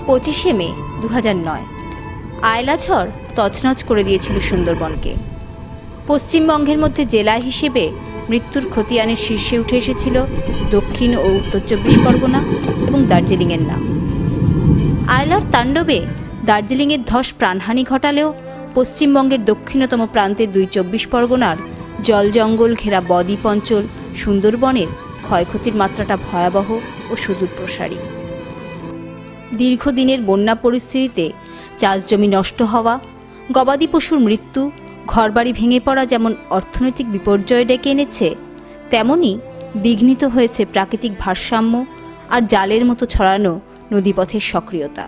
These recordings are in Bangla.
25শে মে 2009 আয়লা ঝড় তছনছ করে দিয়েছিল সুন্দরবনকে। পশ্চিমবঙ্গের মধ্যে জেলা হিসেবে মৃত্যুর খতিয়ানের শীর্ষে উঠে এসেছিল দক্ষিণ ও উত্তর 24 পরগনা এবং দার্জিলিংয়ের নাম। আয়লার তাণ্ডবে দার্জিলিংয়ের ধস প্রাণহানি ঘটালেও পশ্চিমবঙ্গের দক্ষিণতম প্রান্তের 24 পরগনার জল জঙ্গল ঘেরা বদ্বীপ অঞ্চল সুন্দরবনের ক্ষয়ক্ষতির মাত্রাটা ভয়াবহ ও সুদূরপ্রসারী। দীর্ঘদিনের বন্যা পরিস্থিতিতে চাষজমি নষ্ট হওয়া, গবাদি পশুর মৃত্যু, ঘরবাড়ি ভেঙে পড়া যেমন অর্থনৈতিক বিপর্যয় ডেকে এনেছে, তেমনি বিঘ্নিত হয়েছে প্রাকৃতিক ভারসাম্য আর জালের মতো ছড়ানো নদীপথের সক্রিয়তা।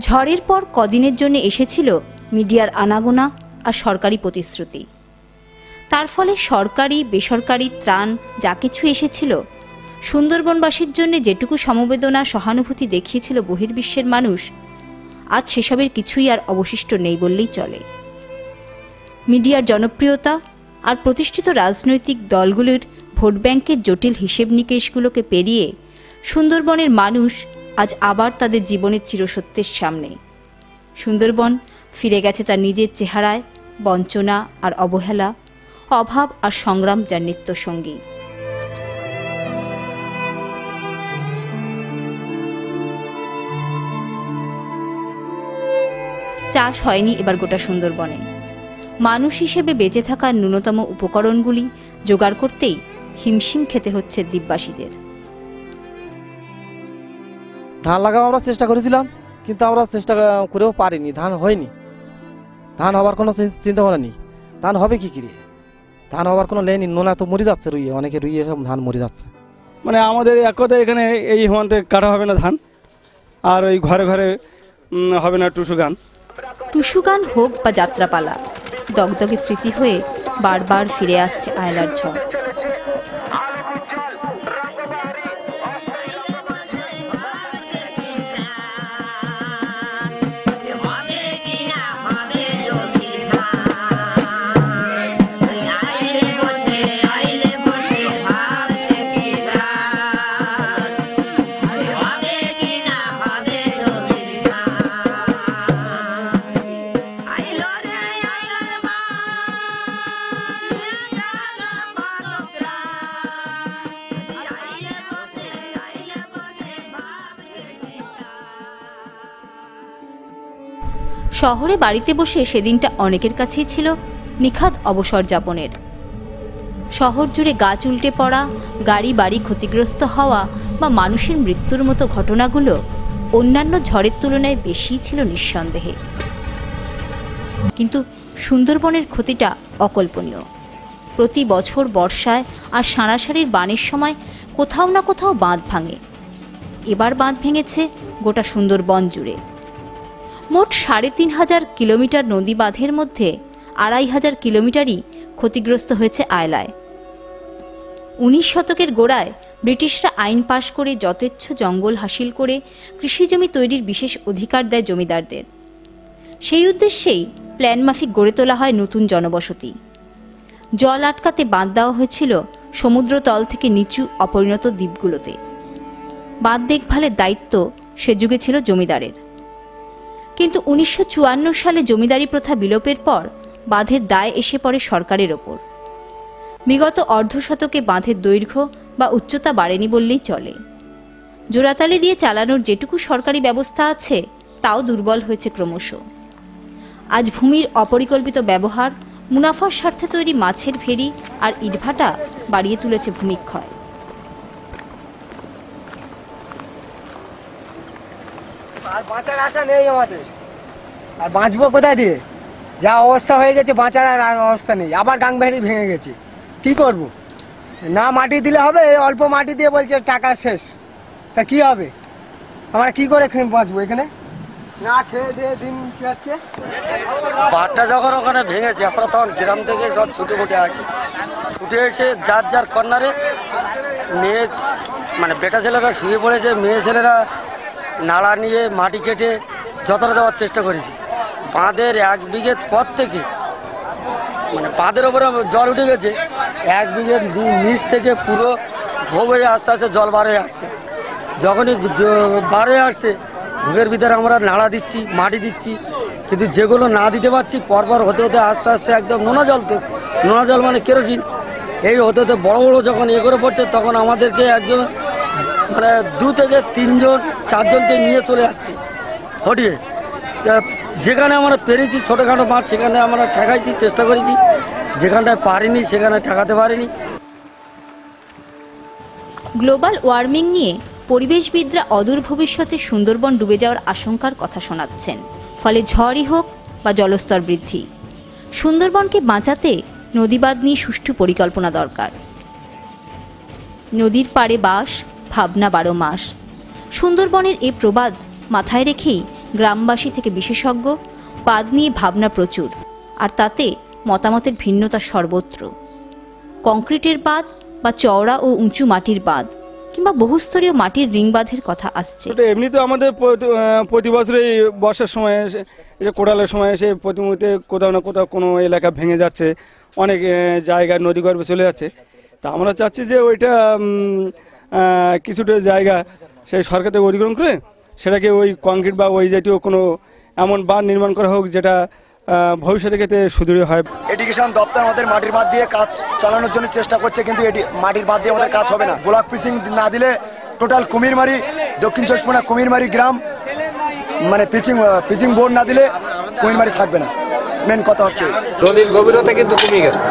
ঝড়ের পর কদিনের জন্য এসেছিল মিডিয়ার আনাগোনা আর সরকারি প্রতিশ্রুতি। তার ফলে সরকারি বেসরকারি ত্রাণ যা কিছু এসেছিল, সুন্দরবনবাসীর জন্য যেটুকু সমবেদনা সহানুভূতি দেখিয়েছিল বহির্বিশ্বের মানুষ, আজ সেসবের কিছুই আর অবশিষ্ট নেই বললেই চলে। মিডিয়ার জনপ্রিয়তা আর প্রতিষ্ঠিত রাজনৈতিক দলগুলির ভোট ব্যাংকের জটিল হিসেব নিকেশগুলোকে পেরিয়ে সুন্দরবনের মানুষ আজ আবার তাদের জীবনের চিরসত্যের সামনে। সুন্দরবন ফিরে গেছে তার নিজের চেহারায়, বঞ্চনা আর অবহেলা, অভাব আর সংগ্রাম যার নিত্যসঙ্গী। চাষ হয়নি এবার গোটা সুন্দরবনে। মানুষ হিসেবে বেঁচে থাকার ন্যূনতম উপকরণগুলি জোগাড় করতেই হিমশিম খেতে হচ্ছে দ্বীপবাসীদের। ধান লাগাবো আমরা চেষ্টা করেছিলাম, কিন্তু আমরা চেষ্টা করেও পারিনি, ধান হয়নি। ধান হবার কোনো চিন্তা ভাবনা নেই। ধান হবে কি করে? ধান হবার কোনো লেনি, নোনা তো মরে যাচ্ছে, রুইয়ে অনেকে রুইয়ে সব ধান মরে যাচ্ছে। মানে আমাদের এক কথায় এখানে এই হিমান্তে কাটা হবে না ধান, আর ওই ঘরে ঘরে হবে না টুসু গান। টুসু গান হোক বা যাত্রাপালা, দগদগে স্মৃতি হয়ে বারবার ফিরে আসছে আয়লার ঝড়। শহরে বাড়িতে বসে সেদিনটা অনেকের কাছেই ছিল নিখাদ অবসর যাপনের। শহর জুড়ে গাছ উল্টে পড়া, গাড়ি বাড়ি ক্ষতিগ্রস্ত হওয়া বা মানুষের মৃত্যুর মতো ঘটনাগুলো অন্যান্য ঝড়ের তুলনায় বেশি ছিল নিঃসন্দেহে। কিন্তু সুন্দরবনের ক্ষতিটা অকল্পনীয়। প্রতি বছর বর্ষায় আর সাঁড়াসাঁড়ির বানের সময় কোথাও না কোথাও বাঁধ ভাঙে। এবার বাঁধ ভেঙেছে গোটা সুন্দরবন জুড়ে। মোট ৩৫০০ কিলোমিটার নদী বাঁধের মধ্যে ২৫০০ কিলোমিটারই ক্ষতিগ্রস্ত হয়েছে আয়লায়। ১৯ শতকের গোড়ায় ব্রিটিশরা আইন পাশ করে যথেচ্ছ জঙ্গল হাসিল করে কৃষিজমি তৈরির বিশেষ অধিকার দেয় জমিদারদের। সেই উদ্দেশ্যেই প্ল্যান মাফিক গড়ে তোলা হয় নতুন জনবসতি। জল আটকাতে বাঁধ দেওয়া হয়েছিল সমুদ্রতল থেকে নিচু অপরিণত দ্বীপগুলোতে। বাঁধ দেখভালের দায়িত্ব সে যুগে ছিল জমিদারের। কিন্তু ১৯৫৪ সালে জমিদারি প্রথা বিলোপের পর বাঁধের দায় এসে পড়ে সরকারের ওপর। বিগত অর্ধশতকে বাঁধের দৈর্ঘ্য বা উচ্চতা বাড়েনি বললেই চলে। জোড়াতালি দিয়ে চালানোর যেটুকু সরকারি ব্যবস্থা আছে তাও দুর্বল হয়েছে ক্রমশ। আজ ভূমির অপরিকল্পিত ব্যবহার, মুনাফার স্বার্থে তৈরি মাছের ভেড়ি আর ইটভাটা বাড়িয়ে তুলেছে ভূমিক্ষয়। আর বাঁচার আশা নেই আমাদের, আর বাঁচবো কোথায় দিয়ে? যা অবস্থা হয়ে গেছে, বাঁচার আর অবস্থা নেই। আবার গাংবাড়ি ভেঙে গেছে, কি করব? না মাটি দিলে হবে, অল্প মাটি দিয়ে বলছে টাকা শেষ। তা কি হবে? আমরা কি করে বাঁচবো এখানে? না খেয়ে দিয়ে দিন যাচ্ছে। বাঁধটা যখন ওখানে ভেঙেছে, আমরা তখন গ্রাম থেকে সব ছুটে ফুটে আসি। ছুটে এসে যার যার কর্নারে মেয়ে মানে বেটা ছেলেরা শুয়ে পড়েছে, মেয়ে ছেলেরা নাড়া নিয়ে মাটি কেটে যতটা দেওয়ার চেষ্টা করেছি। বাঁধের ১ বিঘে পর থেকে মানে বাঁধের ওপরে জল উঠে গেছে, ১ বিঘের নিচ থেকে পুরো ক্ষোভ হয়ে আস্তে আস্তে জল বার হয়ে আসছে। যখনই বার হয়ে আসছে ঘুঘের ভিতরে আমরা নাড়া দিচ্ছি, মাটি দিচ্ছি, কিন্তু যেগুলো না দিতে পারছি পরপর হতে হতে আস্তে আস্তে একদম নোনা জল, তো নোনা জল মানে কেরোসিন, এই হতে হতে বড় বড় যখন করে পড়ছে তখন আমাদেরকে একজন মানে 2 থেকে 3 জন 4 জনকে নিয়ে চলে যাচ্ছে হটিয়ে। যেখানে আমরা পেরেছি ছোটোখাটো মাছ সেখানে আমরা ঠেকাইছি, চেষ্টা করেছি, যেখানটায় পারিনি সেখানে ঠেকাতে পারিনি। গ্লোবাল ওয়ার্মিং নিয়ে পরিবেশবিদরা অদূর ভবিষ্যতে সুন্দরবন ডুবে যাওয়ার আশঙ্কার কথা শোনাচ্ছেন। ফলে ঝড়ই হোক বা জলস্তর বৃদ্ধি, সুন্দরবনকে বাঁচাতে নদীবাঁধ নিয়ে সুষ্ঠু পরিকল্পনা দরকার। নদীর পাড়ে বাস, ভাবনা 12 মাস। সুন্দরবনের এই প্রবাদ মাথায় রেখেই গ্রামবাসী থেকে বিশেষজ্ঞ বাঁধ নিয়ে ভাবনা প্রচুর, আর তাতে মতামতের ভিন্নতা সর্বত্র। কংক্রিটের বাঁধ বা চওড়া ও উঁচু মাটির বাঁধ কিংবা বহুস্তরীয় মাটির রিং বাঁধের কথা আসছে। এমনিতে আমাদের প্রতি বছরই বর্ষার সময় এসে, কোটালের সময় এসে প্রতি মুহূর্তে কোথাও না কোথাও কোনো এলাকা ভেঙে যাচ্ছে, অনেক জায়গায় নদীগর্ভে চলে যাচ্ছে। তা আমরা চাচ্ছি যে ওইটা কিছুটা জায়গা সেই সরকার থেকে অধিগ্রহণ করে সেটাকে ওই কংক্রিট বা ওই জাতীয় কোনো এমন বাঁধ নির্মাণ করা হোক যেটা ভবিষ্যতে ক্ষেত্রে সুদৃঢ় হয়। এডুকেশন দপ্তর আমাদের মাটির বাঁধ দিয়ে কাজ চালানোর জন্য চেষ্টা করছে, কিন্তু মাটির বাঁধ দিয়ে আমাদের কাজ হবে না। ব্লক পিচিং না দিলে টোটাল কুমিরমারি, দক্ষিণ চব্বিশ পরগনা কুমিরমারি গ্রাম মানে পিচিং বোর্ড না দিলে কুমিরমারি থাকবে না। মেন কথা হচ্ছে নদীর গভীরতা কিন্তু কমে গেছে,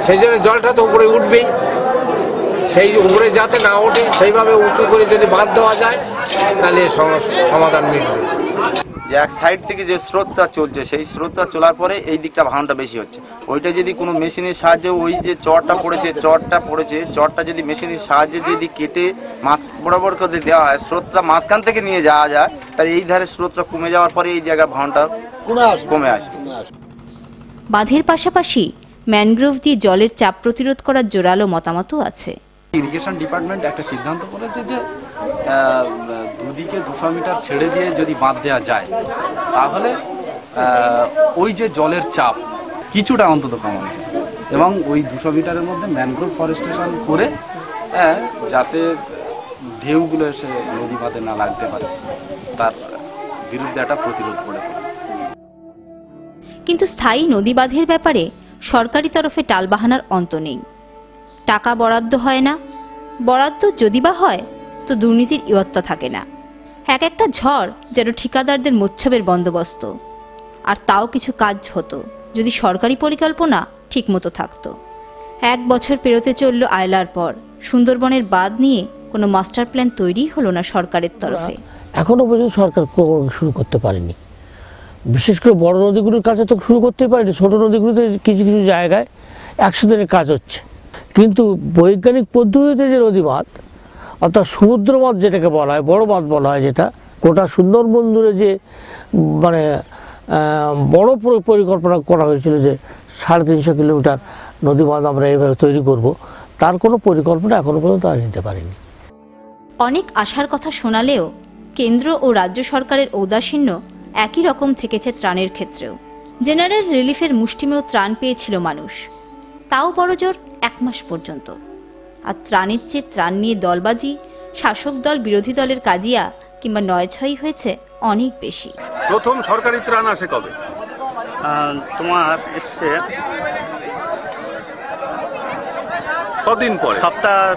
সেই জন্য জলটা তো উপরে উঠবেই, সেই উপরে যাতে না ওঠে সেইভাবে উঁচু করে যদি বাঁধ দেওয়া যায় তাহলে সমাধান মিলবে। যে এক সাইড থেকে যে স্রোতটা চলছে সেই স্রোতটা চলার পরে এই দিকটা ভাঙনটা বেশি হচ্ছে, ওইটা যদি কোনো মেশিনের সাহায্যে ওই যে চরটা যদি মেশিনের সাহায্যে যদি কেটে মাছ বরাবর করে দেওয়া হয়, স্রোতটা মাঝখান থেকে নিয়ে যাওয়া যায়, তাহলে এই ধারে স্রোতটা কমে যাওয়ার পরে এই জায়গার ভাঙনটা কমে আসবে। বাঁধের পাশাপাশি ম্যানগ্রোভ দিয়ে জলের চাপ প্রতিরোধ করার জোরালো মতামতও আছে। ইরিগেশন ডিপার্টমেন্ট একটা সিদ্ধান্ত করেছে যে দুদিকে 200 মিটার ছেড়ে দিয়ে যদি বাঁধ দেওয়া যায় তাহলে ওই যে জলের চাপ কিছুটা অন্তত কমানো যায়, এবং ওই 200 মিটারের মধ্যে ম্যানগ্রোভ ফরেস্টেশন করে যাতে ঢেউগুলো এসে নদী বাঁধে না লাগতে পারে তার বিরুদ্ধে একটা প্রতিরোধ করে তোলে। কিন্তু স্থায়ী নদী বাঁধের ব্যাপারে সরকারি তরফে টালবাহানার অন্ত নেই। টাকা বরাদ্দ হয় না, বরাদ্দ যদি বা হয় তো দুর্নীতির ইয়ত্তা থাকে না। এক একটা ঝড় যেন ঠিকাদারদের মোচ্ছবের বন্দোবস্ত। আর তাও কিছু কাজ হতো যদি সরকারি পরিকল্পনা ঠিকমতো থাকতো। 1 বছর পেরোতে চলল আয়লার পর, সুন্দরবনের বাঁধ নিয়ে কোনো মাস্টার প্ল্যান তৈরি হলো না সরকারের তরফে। এখনো পর্যন্ত সরকার শুরু করতে পারেনি, বিশেষ করে বড় নদীগুলোর কাছে তো শুরু করতে পারেনি। ছোট নদীগুলোতে কিছু কিছু জায়গায় 100 দিনের কাজ হচ্ছে, কিন্তু বৈজ্ঞানিক পদ্ধতিতে যে নদী বাঁধ অর্থাৎ সমুদ্র বাঁধ যেটাকে বলা হয়, বড় বাঁধ বলা হয়, যেটা গোটা সুন্দরবন জুড়ে যে মানে বড় পরিকল্পনা করা হয়েছিল যে 350 কিলোমিটার নদী বাঁধ আমরা এইভাবে তৈরি করব, তার কোনো পরিকল্পনা এখনো পর্যন্ত আর নিতে পারেনি। অনেক আশার কথা শোনালেও কেন্দ্র ও রাজ্য সরকারের ঔদাসীন্য একই রকম থেকেছে ত্রাণের ক্ষেত্রেও। জেনারেল রিলিফের মুষ্টিমেয় ত্রাণ পেয়েছিল মানুষ, তাও বড়জোর 1 মাস পর্যন্ত। আর ত্রাণের চেয়ে ত্রাণ নিয়ে দলবাজি, শাসক দল বিরোধী দলের কাজিয়া কিংবা 9-6 হয়েছে অনেক বেশি। প্রথম সরকারি ত্রাণ আসে কবে? তোমার এসছে কদিন পরে?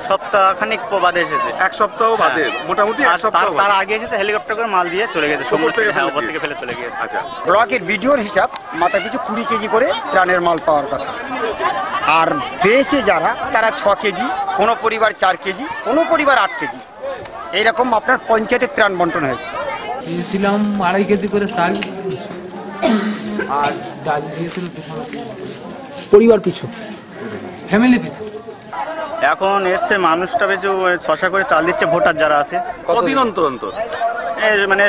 সপ্তাহ খানিক বাদে এসেছে। 1 সপ্তাহ বাদে, মোটামুটি 1 সপ্তাহ। তার আগে এসেছে হেলিকপ্টার করে মাল দিয়ে চলে গেছে, উপর থেকে ফেলে চলে গেছে। আচ্ছা, ব্লকের বিডিওর হিসাব মাথা পিছু 20 কেজি করে ত্রাণের মাল পাওয়ার কথা, আর পেয়েছে যারা তারা 6 কেজি, কোনো পরিবার 4 কেজি, কোনো পরিবার 8 কেজি, এইরকম আপনার পঞ্চায়েতের ত্রাণ বন্টন হয়েছে। দিয়েছিলাম 2.5 কেজি করে চাল আর ডাল দিয়েছিল 200 পরিবার পিছু, ফ্যামিলি পিছু। এখন এসছে মানুষটা পিছু 600 করে চাল দিচ্ছে ভোটার যারা আছে। কতদিন অন্তর অন্তর? মানে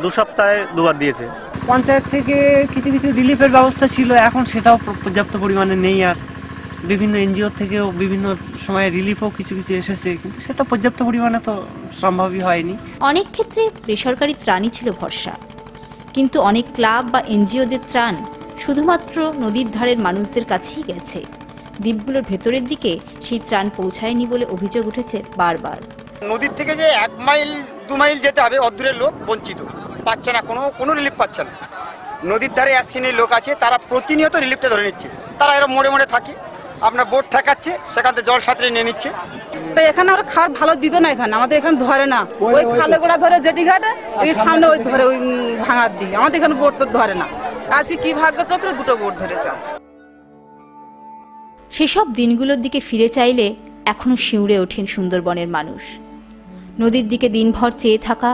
2 সপ্তাহে 2 বার দিয়েছে। পঞ্চায়েত থেকে কিছু কিছু রিলিফের ব্যবস্থা ছিল, এখন সেটাও পর্যাপ্ত পরিমাণে নেই। আর বিভিন্ন এনজিও থেকেও বিভিন্ন সময় রিলিফও কিছু কিছু এসেছে, কিন্তু সেটা পর্যাপ্ত পরিমাণে তো সম্ভবই হয়নি। অনেক ক্ষেত্রে বেসরকারি ত্রাণই ছিল ভরসা, কিন্তু অনেক ক্লাব বা এনজিওদের ত্রাণ শুধুমাত্র নদীর ধারের মানুষদের কাছেই গেছে। দ্বীপগুলোর ভেতরের দিকে সেই ত্রাণ পৌঁছায়নি বলে অভিযোগ উঠেছে বারবার। নদীর থেকে যে 1 মাইল 2 মাইল যেতে হবে, অদূরের লোক বঞ্চিত, পাচ্ছে না, কোনো রিলিফ পাচ্ছে না। নদীর ধারে এক শ্রেণীর লোক আছে, তারা প্রতিনিয়ত রিলিফটা ধরে নিচ্ছে। তারা এরা মোড়ে মোড়ে থাকে, আপনার বোট ঠেকাচ্ছে, সেখান থেকে জল সাঁতরে নিয়ে নিচ্ছে। তো এখানে আমরা খাবার ভালো দিত না, এখানে আমাদের এখানে ধরে না, ওই খালে গোড়া ধরে জেটি ঘাটে এই সামনে ওই ধরে ওই ভাঙার দিই, আমাদের এখানে বোট তো ধরে না। আজকে কি ভাগ্য চক্রে 2টো বোট ধরেছে। সেসব দিনগুলোর দিকে ফিরে চাইলে এখনো শিউরে ওঠেন সুন্দরবনের মানুষ। নদীর দিকে দিনভর চেয়ে থাকা,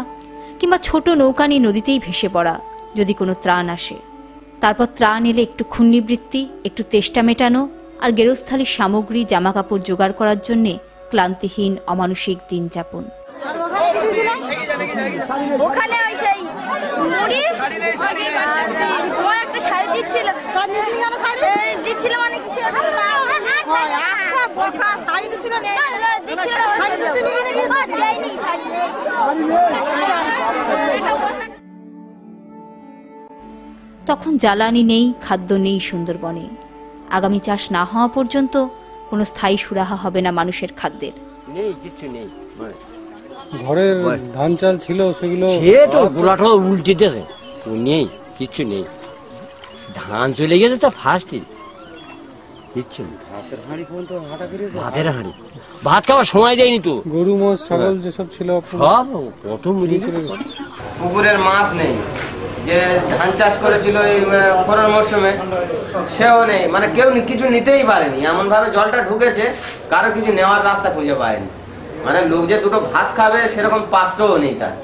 কিংবা ছোট নৌকা নিয়ে নদীতেই ভেসে পড়া যদি কোনো ত্রাণ আসে। তারপর ত্রাণ এলে একটু ক্ষুণ্ণিবৃত্তি, একটু তেষ্টা মেটানো, আর গেরস্থালির সামগ্রী জামাকাপড় জোগাড় করার জন্যে ক্লান্তিহীন অমানুষিক দিন যাপন। ওখানে ওই সেই মুড়ি একটা শাড়ি দিচ্ছিল, দিচ্ছিল মানে কিছু শাড়ি দিচ্ছিল, তখন জ্বালানি নেই, খাদ্য নেই সুন্দরবনে। আগামী চাষ না হওয়া পর্যন্ত কোনো স্থায়ী সুরাহা হবে না মানুষের খাদ্যের। ঘরের ধান চাল ছিল সেগুলো গোলাটা উল্টে দিয়েছে, নেই, কিচ্ছু নেই। ধান চলে গেছে তো ফার্স্টে, কিচ্ছু নেই। ভাতের হাঁড়ি, ভাত খাওয়ার সময় দেয়নি তো। গরু মোষ ছাগল যেসব ছিল সব কত মরে গেছে। পুকুরের মাছ নেই, যে ধান চাষ করেছিল এই খরার মরশুমে সেও নেই, মানে কেউ কিছু নিতেই পারেনি। এমন ভাবে জলটা ঢুকেছে, কারো কিছু নেওয়ার রাস্তা খুঁজে পায়নি। মানে লোক যে 2টো ভাত খাবে সেরকম পাত্রও নেই তার,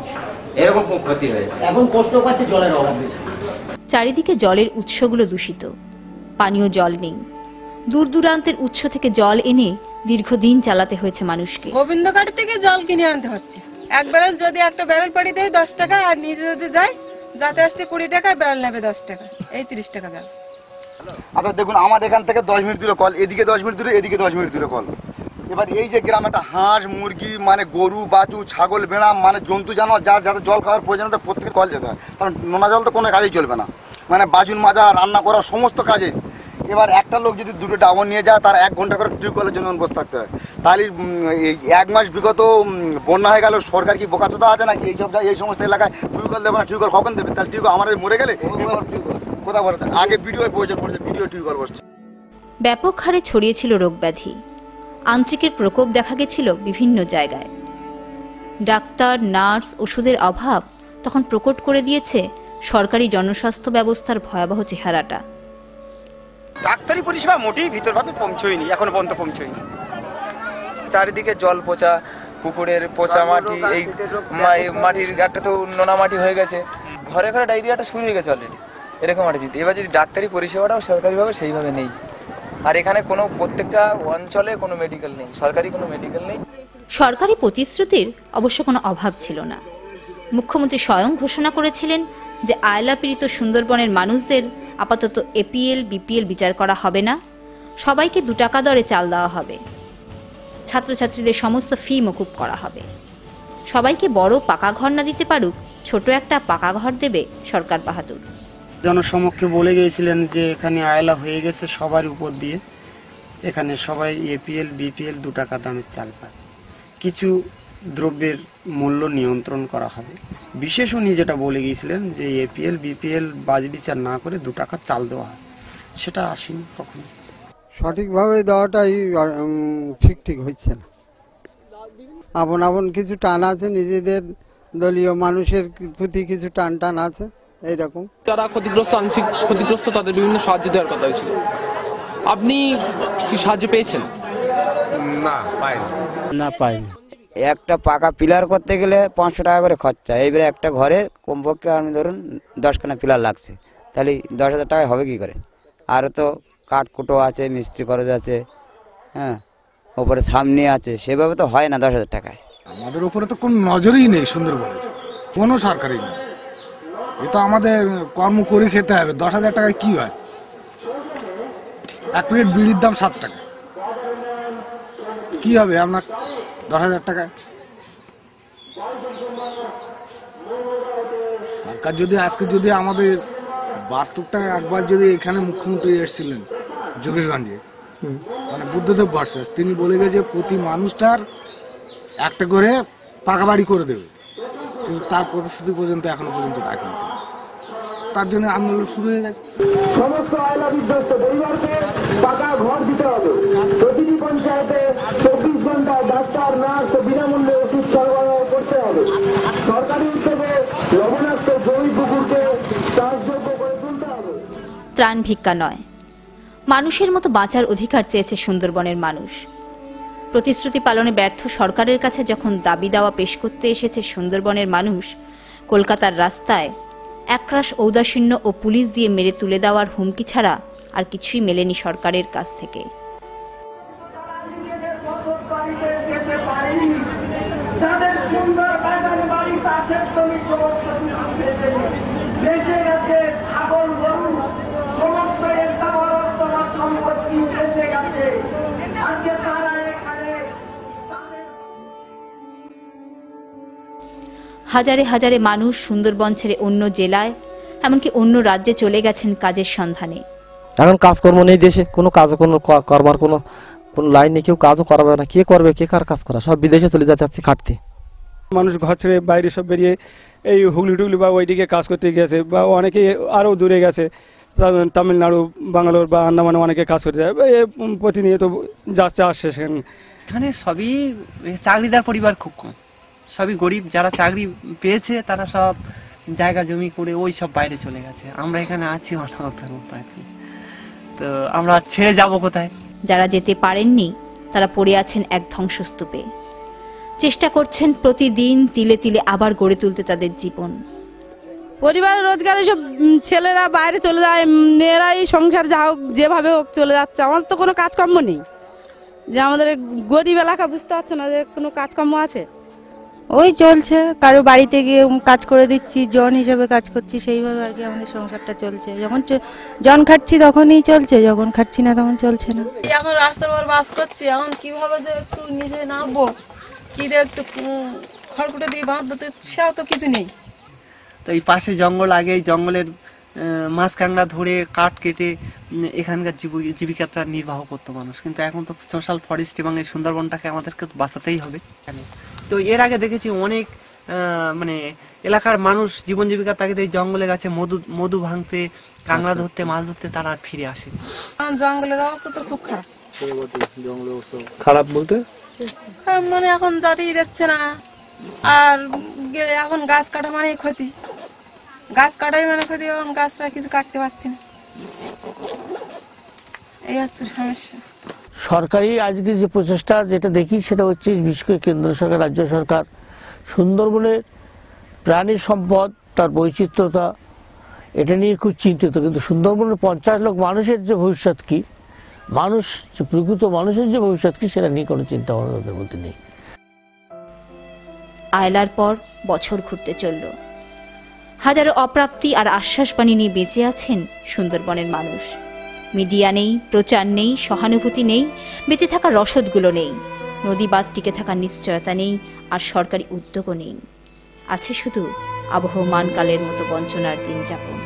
এরকম খুব ক্ষতি হয়েছে। এখন কষ্ট পাচ্ছে জলের অভাবে। চারিদিকে জলের উৎসগুলো দূষিত, পানীয় জল নেই। দূর দূরান্তের উৎস থেকে জল এনে দীর্ঘদিন চালাতে হয়েছে মানুষকে। গোবিন্দঘাট থেকে জল কিনে আনতে হচ্ছে। এক ব্যারেল যদি একটা ব্যারেল পাড়ি দেয় 10 টাকা, আর নিজে যদি যায় যাতে আসতে 20 টাকা, ব্যারেল নেবে 10 টাকা, এই 30 টাকা জল। আচ্ছা দেখুন, আমার এখান থেকে 10 মিনিট দূরে কল, এদিকে 10 মিনিট দূরে, এদিকে 10 মিনিট দূরে কল। এবার এই যে গ্রামে একটা হাঁস মুরগি, মানে গরু বাছু ছাগল বেড়া, মানে জন্তু জানোয়ার যার যাতে জল খাওয়ার প্রয়োজন, প্রত্যেকে কল যেতে হয়, কারণ নোনা জল তো কোনো কাজেই চলবে না, মানে বাসন মাজা রান্না করা সমস্ত কাজে। এবার একটা লোক যদি 2টো ডাবর নিয়ে যায়, তার 1 ঘন্টা করে টিউবওয়েলের জন্য বসে থাকতে হয়। তাহলে 1 মাস বিগত বন্যা হয়ে গেল, সরকার কি বোকাচোদা আছে নাকি? এই সমস্ত এলাকায় টিউবওয়েল দেবে না, টিউবওয়েল কখন দেবে? তাহলে টিউবওয়েল আমাদের মরে গেলে কোথাও বলে আগে ভিডিওর প্রয়োজন পড়ছে, ভিডিও টিউবওয়েল বসছে। ব্যাপক হারে ছড়িয়েছিল রোগব্যাধি, আন্ত্রিকের প্রকোপ দেখা গেছিল বিভিন্ন জায়গায়। ডাক্তার, নার্স, ওষুধের অভাব তখন প্রকট করে দিয়েছে সরকারি জনস্বাস্থ্য ব্যবস্থার ভয়াবহ চেহারাটা। ডাক্তারি পরিষেবা মোটেই ভিতরভাবে পৌঁছয়নি, এখনো পর্যন্ত পৌঁছয়নি। চারিদিকে জল পচা, পুকুরের পচা মাটি, এই মাটির একটা তো নোনা মাটি হয়ে গেছে, ঘরে ঘরে ডায়রিয়াটা শুরু হয়ে গেছে অলরেডি, এরকম একটা চিন্তা। এবার যদি ডাক্তারি পরিষেবাটাও সরকারিভাবে সেইভাবে নেই, আর এখানে কোনো প্রত্যেকটা অঞ্চলে কোনো মেডিকেল নেই, সরকারি কোনো মেডিকেল নেই। সরকারি প্রতিশ্রুতির অবশ্য কোনো অভাব ছিল না। মুখ্যমন্ত্রী স্বয়ং ঘোষণা করেছিলেন যে আয়লা পীড়িত সুন্দরবনের মানুষদের আপাতত এপিএল বিপিএল বিচার করা হবে না, সবাইকে 2 টাকা দরে চাল দেওয়া হবে, ছাত্রছাত্রীদের সমস্ত ফি মকুব করা হবে, সবাইকে বড় পাকা ঘর না দিতে পারুক, ছোট একটা পাকা ঘর দেবে সরকার বাহাদুর। জনসমক্ষে বলে গিয়েছিলেন যে এখানে আয়লা হয়ে গেছে সবার উপর দিয়ে, এখানে সবাই এপিএল বিপিএল 2 টাকা দামের চাল পায়, কিছু দ্রব্যের মূল্য নিয়ন্ত্রণ করা হবে। বিশেষ উনি যেটা বলে গিয়েছিলেন যে এপিএল বিপিএল বাজ বিচার না করে 2 টাকা চাল দেওয়া হয়, সেটা আসেনি কখনো। সঠিকভাবে দেওয়াটাই ঠিক হচ্ছে না। আপন কিছু টান আছে, নিজেদের দলীয় মানুষের প্রতি কিছু টান আছে, এইরকম। যারা ক্ষতিগ্রস্ত, আংশিক ক্ষতিগ্রস্ত, তাদের বিভিন্ন সাহায্য দেওয়ার কথা হয়েছিল। আপনি কি সাহায্য পেয়েছেন? না, পাইনি। একটা পাকা পিলার করতে গেলে 500 টাকা করে খরচা। এইবারে একটা ঘরে কমপক্ষে আমি ধরুন 10খানা পিলার লাগছে, তাহলে 10,000 টাকায় হবে কি করে? আর তো কাঠকুটো আছে, মিস্ত্রি খরচ আছে, হ্যাঁ, ওপরে সামনে আছে, সেভাবে তো হয় না 10,000 টাকায়। আমাদের উপরে তো কোনো নজরই নেই সুন্দরবনের, কোনো সরকারি নেই। এ তো আমাদের কর্ম করে খেতে হবে। 10,000 টাকায় কি হয়? 1 প্লেট বিড়ির দাম 7 টাকা, কি হবে আপনার 10,000 টাকায়? সরকার যদি আজকে যদি আমাদের বাস্তবটা একবার যদি এখানে মুখ্যমন্ত্রী এসেছিলেন যোগেশগঞ্জে, মানে বুদ্ধদেব ভট্টাচার্য তিনি বলে গেছে প্রতি মানুষটার একটা করে পাকা বাড়ি করে দেবে, কিন্তু তার প্রতিশ্রুতি পর্যন্ত এখনো পর্যন্ত রাখেনি। তার জন্য আন্দোলন শুরু হয়ে গেছে। সমস্ত আয়লা বিধ্বস্ত পরিবারকে পাকা ঘর দিতে হবে। প্রতিটি পঞ্চায়েতে 24 ঘন্টায় ডাক্তার, নার্স ও বিনামূল্যে ওষুধ সরবরাহ করতে হবে। সরকারি উদ্যোগে লবণাক্ত জমি পুকুরকে চাষযোগ্য করে তুলতে হবে। ত্রাণ ভিক্ষা নয়, মানুষের মতো বাঁচার অধিকার চেয়েছে সুন্দরবনের মানুষ। প্রতিশ্রুতি পালনে ব্যর্থ সরকারের কাছে যখন দাবি দাওয়া পেশ করতে এসেছে সুন্দরবনের মানুষ, কলকাতার রাস্তায় একরাশ ঔদাসীন্য ও পুলিশ দিয়ে মেরে তুলে দেওয়ার হুমকি ছাড়া আর কিছুই মেলেনি সরকারের কাছ থেকে। যাদের সুন্দর বাগান বাড়ি, চাষের জমি সমস্ত কিছু ভেসে গেছে, ছাগল গরু সমস্ত স্থাবর সম্পত্তি ভেসে গেছে, আজকে তারা এখানে হাজারে হাজারে মানুষ সুন্দরবন ছেড়ে অন্য জেলায়, এমনকি অন্য রাজ্যে চলে গেছেন কাজের সন্ধানে। এখন কাজকর্ম নেই দেশে, কোনো কাজ করবার কোনো লাইন নেই, কেউ কাজও করাবে না, কে করবে, কে কার কাজ করা, সব বিদেশে চলে যেতে হচ্ছে খাটতে। মানুষ ঘর ছেড়ে বাইরে সব বেরিয়ে এই হুগলি টুগলি বা ওইদিকে কাজ করতে গেছে, বা অনেকে আরও দূরে গেছে, তামিলনাড়ু, বাঙ্গালোর বা আন্দামানে অনেকে কাজ করতে যায়, প্রতিনিয়ত যাচ্ছে আসছে সেখানে। এখানে সবই চাকরিদার পরিবার খুব কম, সবই গরিব। যারা চাকরি পেয়েছে তারা সব জায়গা জমি করে ওই সব বাইরে চলে গেছে। আমরা এখানে আছি অনাথের মতো আর কি, তো আমরা ছেড়ে যাব কোথায়? যারা যেতে পারেননি তারা পড়ে আছেন এক ধ্বংসস্তূপে, চেষ্টা করছেন প্রতিদিন তিলে তিলে আবার গড়ে তুলতে তাদের জীবন। পরিবারের রোজগারে সব ছেলেরা বাইরে চলে যায়, মেয়েরাই সংসার যা হোক যেভাবে হোক চলে যাচ্ছে। আমার তো কোনো কাজকর্ম নেই, যে আমাদের গরিব এলাকা, বুঝতে পারছো না যে কোনো কাজকর্ম আছে। ওই চলছে, কারো বাড়িতে গিয়ে কাজ করে দিচ্ছি, জন হিসেবে কাজ করছি, সেইভাবে আর কি আমাদের সংসারটা চলছে। যখন জন খাচ্ছি তখনই চলছে, যখন খাচ্ছি না তখন চলছে না। এখন রাস্তার উপর বাস করছি, এখন কিভাবে যে একটু নিচে নামবো, কি দিয়ে একটু খড়কুটে দিয়ে বাঁধবো, সেও তো কিছু নেই। তো এই পাশে জঙ্গল, আগে এই জঙ্গলের মাছ কাঁকড়া ধরে কাঠ কেটে এখানকার জীবিকাটা নির্বাহ করতো মানুষ, কিন্তু এখন তো সোশ্যাল ফরেস্ট এবং এই সুন্দরবনটাকে আমাদেরকে বাঁচাতেই হবে। তো এর আগে দেখেছি অনেক মানে এলাকার মানুষ জীবন জীবিকার তাগিদে এই জঙ্গলে গেছে মধু ভাঙতে, কাঁকড়া ধরতে, মাছ ধরতে, তারা আর ফিরে আসে। জঙ্গলের অবস্থা তো খুব খারাপ। খারাপ বলতে খারাপ মানে এখন জাতিই দিচ্ছে না, আর এখন গাছ কাটা মানে ক্ষতি, গাছ কাটাই মানে ক্ষতি, এখন গাছটা কিছু কাটতে পারছি না, এই হচ্ছে সমস্যা। সরকারি আজকে যে প্রচেষ্টা যেটা দেখি সেটা হচ্ছে বিশেষ করে কেন্দ্র সরকার, রাজ্য সরকার সুন্দরবনের প্রাণী সম্পদ, তার বৈচিত্র্যতা, এটা নিয়ে খুব চিন্তিত। কিন্তু সুন্দরবনের 50 লাখ মানুষের যে ভবিষ্যৎ কি, মানুষ যে প্রকৃত মানুষের যে ভবিষ্যৎ কি, সেটা নিয়ে কোনো চিন্তা ভাবনা তাদের মধ্যে নেই। আয়লার পর বছর ঘুরতে চলল, হাজারো অপ্রাপ্তি আর আশ্বাস বাণী নিয়ে বেঁচে আছেন সুন্দরবনের মানুষ। মিডিয়া নেই, প্রচার নেই, সহানুভূতি নেই, বেঁচে থাকার রসদগুলো নেই, নদী বাঁধ টিকে থাকার নিশ্চয়তা নেই, আর সরকারি উদ্যোগও নেই। আছে শুধু আবহমান কালের মতো বঞ্চনার দিন যাপন।